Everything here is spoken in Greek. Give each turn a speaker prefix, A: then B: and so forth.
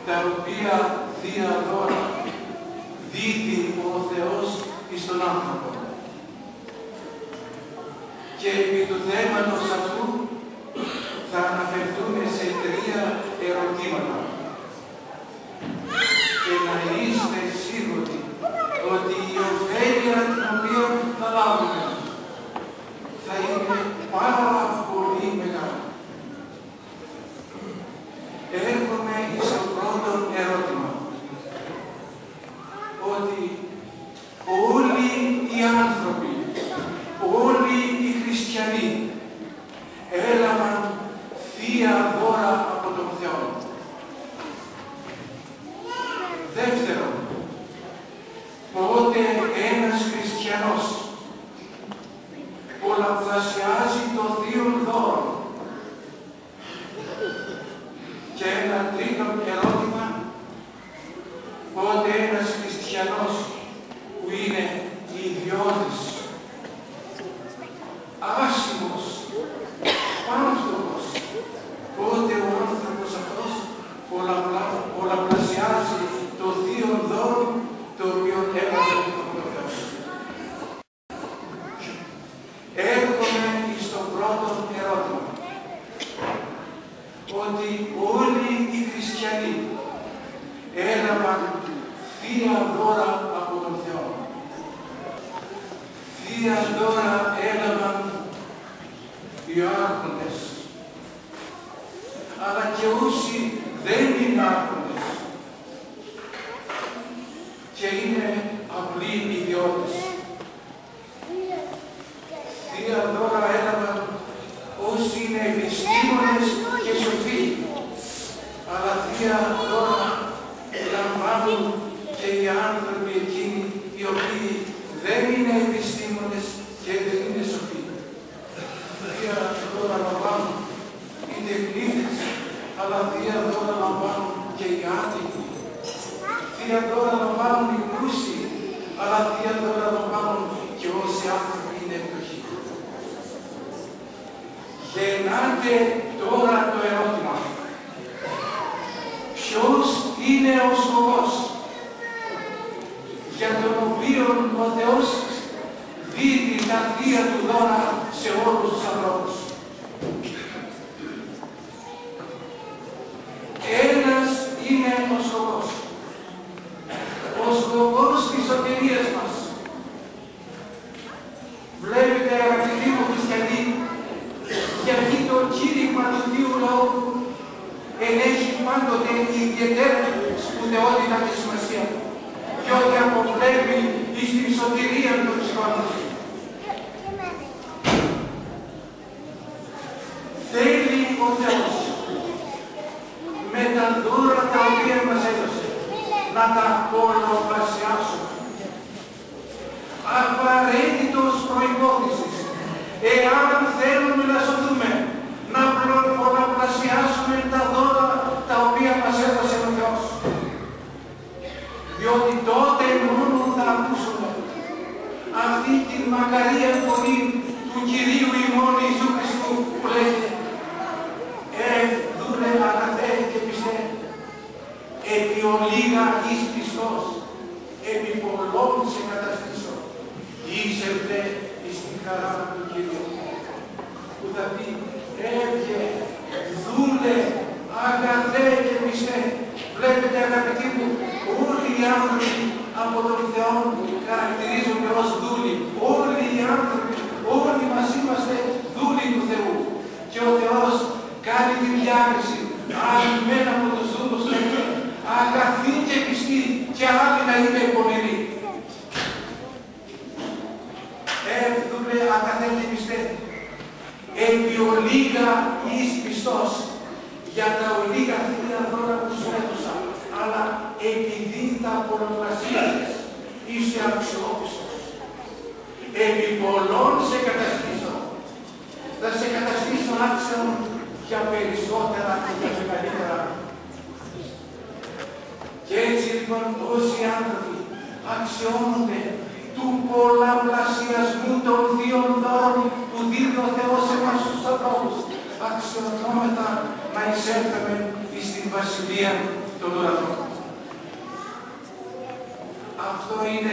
A: τα οποία θεία δώρα δίδει ο Θεός εις τον άνθρωπο. Και επί του θέματος αυτού θα αναφερθούν σε 3 ερωτήματα. Και να είστε σίγουροι ότι η ωφέλεια την οποία θα λάβουμε θα είναι πάρα πολύ μεγάλη. Έρχομαι στο πρώτο ερώτημα. Ότι όλοι οι άνθρωποι, όλοι οι χριστιανοί έλαβαν θεία δώρα από τον Θεό. Δεύτερον, πότε ένας χριστιανός πολλαπλασιάζει το θείο δώρο. Και ένα τρίτο ερώτημα, πότε ένας χριστιανός που είναι ιδιώτης, άσημος, πάνθρωπος, πότε ο άνθρωπος αυτός πολλαπλασιάζει το θείο δώρο το οποίο έλαβε από τον Θεό. Έρχομαι στο πρώτο ερώτημα. Ότι όλοι οι χριστιανοί έλαβαν θεία δώρα από τον Θεό. Θεία δώρα έλαβαν οι άρχοντες. Αλλά και όσοι δεν είναι άρχοντες και είναι απλοί ιδιώτες. Θεία δώρα έλαβαν όσοι είναι επιστήμονες και σοφοί. Αλλά θεία δώρα λαμβάνουν και οι άνθρωποι εκείνοι οι οποίοι δεν είναι επιστήμονες και δεν είναι σοφοί. Θεία δώρα λαμβάνουν οι τεχνίτες, αλλά θεία δώρα λαμβάνουν και οι άτιμοι. Θεία δώρα λαμβάνουν οι πλούσιοι, αλλά θεία δώρα λαμβάνουν και όσοι άνθρωποι είναι φτωχοί. Γεννάται τώρα το ερώτημα. Ποιος είναι ο σκοπός για τον οποίο ο Θεός δίδει τα θεία του δώρα σε όλους τους ανθρώπους. Ένας είναι ο σκοπός. Ο σκοπός της σωτηρίας μας. Βλέπετε, αγαπητοί μου χριστιανοί, γιατί το κήρυγμα του Θείου Λαού ενέχει πάντοτε ιδιαίτερη σπουδαιότητα και σημασία, διότι αποβλέπει στην σωτηρία των ψυχών. Θέλει ο Θεός με τα δώρα τα οποία μας έδωσε να τα πολλαπλασιάσουμε. Απαραίτητος προϋπόθεσης, εάν θέλουμε να σωθούμε, να πολλαπλασιάσουμε τα δώρα τα οποία μας έδωσε ο Θεός. Διότι τότε μόνο θα ακούσουμε αυτή τη μακαρία φωνή του Κυρίου ημών Ιησού Χριστού που λέγεται δούλε αγαθέ και πιστέ, επί ολίγα εις πιστός, επί πολλών σε καταστήσω, είσερθε εις την χαρά του Κυρίου. Που θα πει, έβγε, δούλε, αγαθέ και πιστέ. Βλέπετε, αγαπητοί μου, όλοι οι άνθρωποι από τον Θεό χαρακτηρίζονται ως δούλοι. Όλοι οι άνθρωποι, όλοι μας είμαστε δούλοι του Θεού. Και ο Θεός κάνει τη διάκριση. Άλλοι μένα από τους δούλους λέγουν αγαθοί και πιστοί και άλλοι να είναι πονηροί. Δούλε, αγαθέ και πιστέ. Επί ολίγα εις πιστός, για τα ολίγα θεία δώρα που σου έδωσα, αλλά επειδή τα πολλαπλασίασες, είσαι αξιόπιστος. Επί πολλών σε καταστήσω, θα σε καταστήσω άξιον για περισσότερα και για μεγαλύτερα. Και έτσι λοιπόν όσοι άνθρωποι αξιώνονται του πολλαπλασιασμού των θείων δώρων που δίδει ο Θεός εμάς στους ανθρώπους, αξιωνόμεθα να εισέλθουμε στην Βασιλεία τον ουρανό. Αυτό είναι